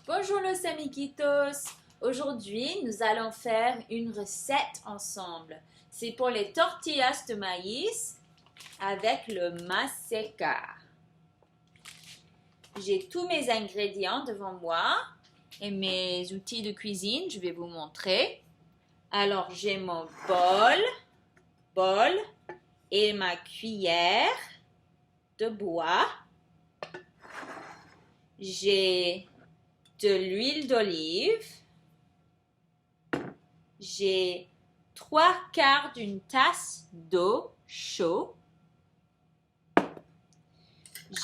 Bonjour los amiguitos! Aujourd'hui, nous allons faire une recette ensemble. C'est pour les tortillas de maïs avec le maseca. J'ai tous mes ingrédients devant moi et mes outils de cuisine, je vais vous montrer. Alors, j'ai mon bol et ma cuillère de bois. J'ai de l'huile d'olive. J'ai 3/4 d'une tasse d'eau chaude.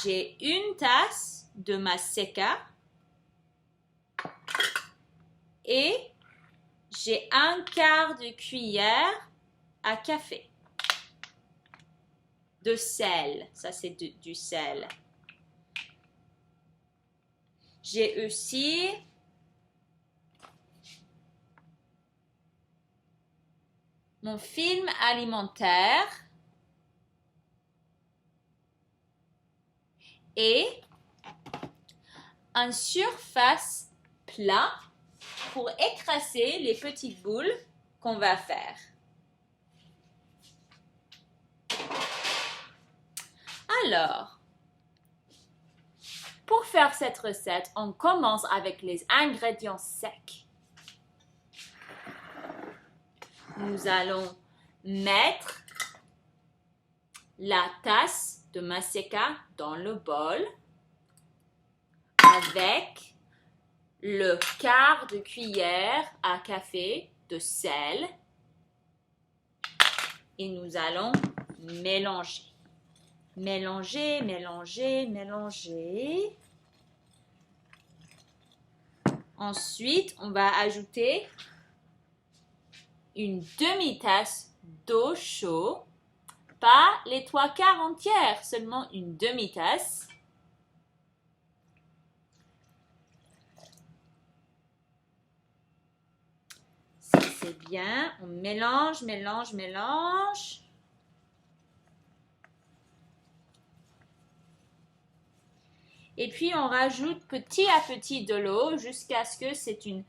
J'ai une tasse de maseca et j'ai 1/4 de cuillère à café de sel. Ça, c'est du sel. J'ai aussi mon film alimentaire et un surface plat pour écraser les petites boules qu'on va faire. Alors, pour faire cette recette, on commence avec les ingrédients secs. Nous allons mettre la tasse de maseca dans le bol avec le quart de cuillère à café de sel et nous allons mélanger. Mélanger, mélanger, mélanger. Ensuite, on va ajouter une demi-tasse d'eau chaude, pas les 3/4 entières, seulement une demi-tasse. Ça, c'est bien. On mélange, mélange, mélange. Et puis, on rajoute petit à petit de l'eau jusqu'à ce que c'est une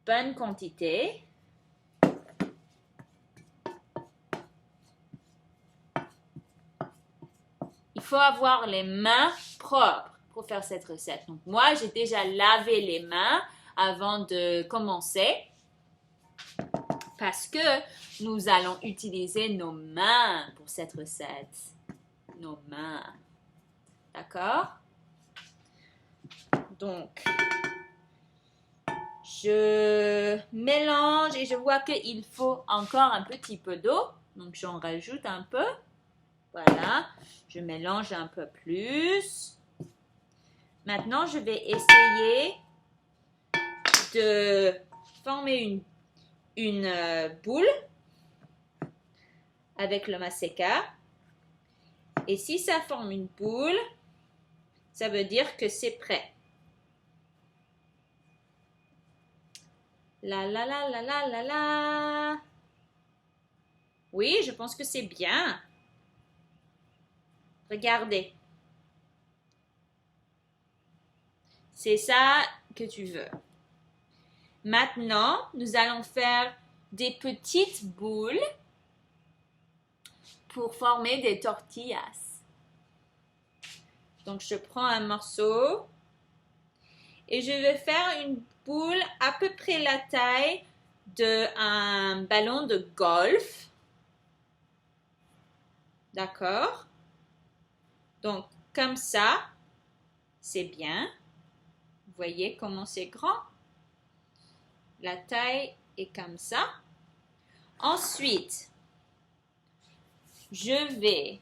bonne quantité. Il faut avoir les mains propres pour faire cette recette. Donc, moi, j'ai déjà lavé les mains avant de commencer parce que nous allons utiliser nos mains pour cette recette. Nos mains. D'accord? Donc, je mélange et je vois qu'il faut encore un petit peu d'eau. Donc, j'en rajoute un peu. Voilà. Je mélange un peu plus. Maintenant, je vais essayer de former une boule avec le maseca. Et si ça forme une boule, ça veut dire que c'est prêt. La la la la la la la. Oui, je pense que c'est bien. Regardez. C'est ça que tu veux. Maintenant, nous allons faire des petites boules pour former des tortillas. Donc, je prends un morceau et je vais faire une boule à peu près la taille d'un ballon de golf. D'accord? Donc, comme ça, c'est bien. Vous voyez comment c'est grand? La taille est comme ça. Ensuite, je vais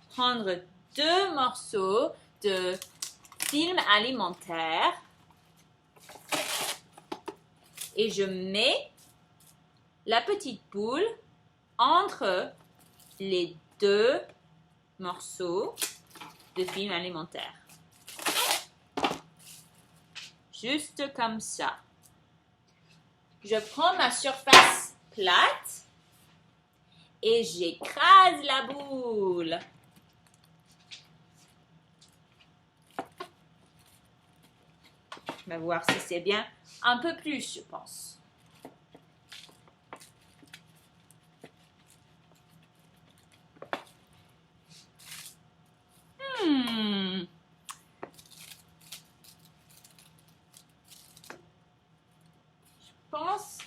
prendre 2 morceaux de film alimentaire et je mets la petite boule entre les 2 morceaux de film alimentaire. Juste comme ça. Je prends ma surface plate et j'écrase la boule. On va voir si c'est bien. Un peu plus, je pense. Je pense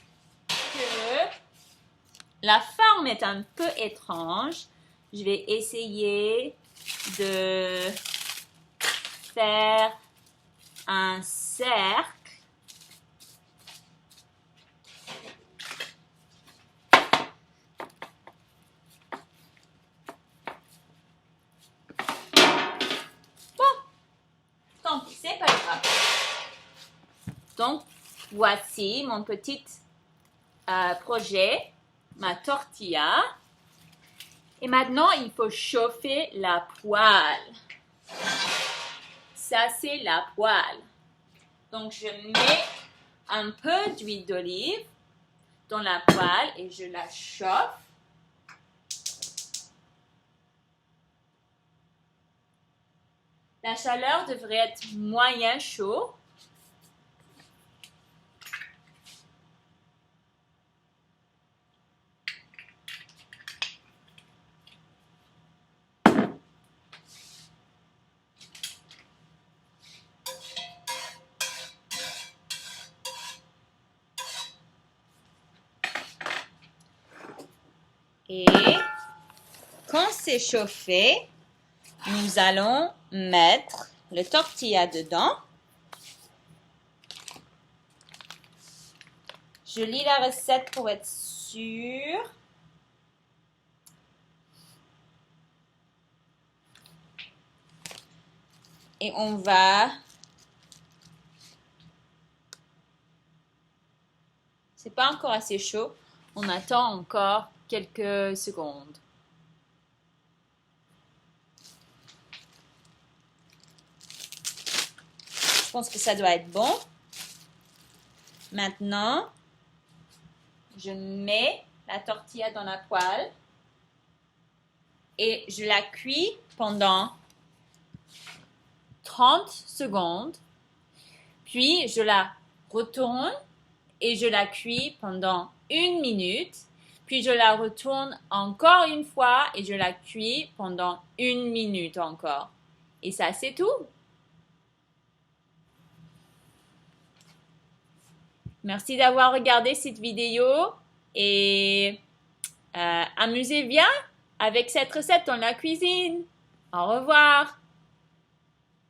que la forme est un peu étrange. Je vais essayer de faire un cercle. Bon, tant pis, c'est pas grave. Donc, voici mon petit projet, ma tortilla. Et maintenant, il faut chauffer la poêle. Ça, c'est la poêle. Donc, je mets un peu d'huile d'olive dans la poêle et je la chauffe. La chaleur devrait être moyen chaud. Et quand c'est chauffé, nous allons mettre le tortilla dedans. Je lis la recette pour être sûre. Et on va... C'est pas encore assez chaud. On attend encore quelques secondes. Je pense que ça doit être bon. Maintenant, je mets la tortilla dans la poêle et je la cuis pendant 30 secondes. Puis, je la retourne et je la cuis pendant 1 minute. Puis, je la retourne encore une fois et je la cuis pendant 1 minute encore. Et ça, c'est tout. Merci d'avoir regardé cette vidéo et amusez-vous bien avec cette recette dans la cuisine. Au revoir.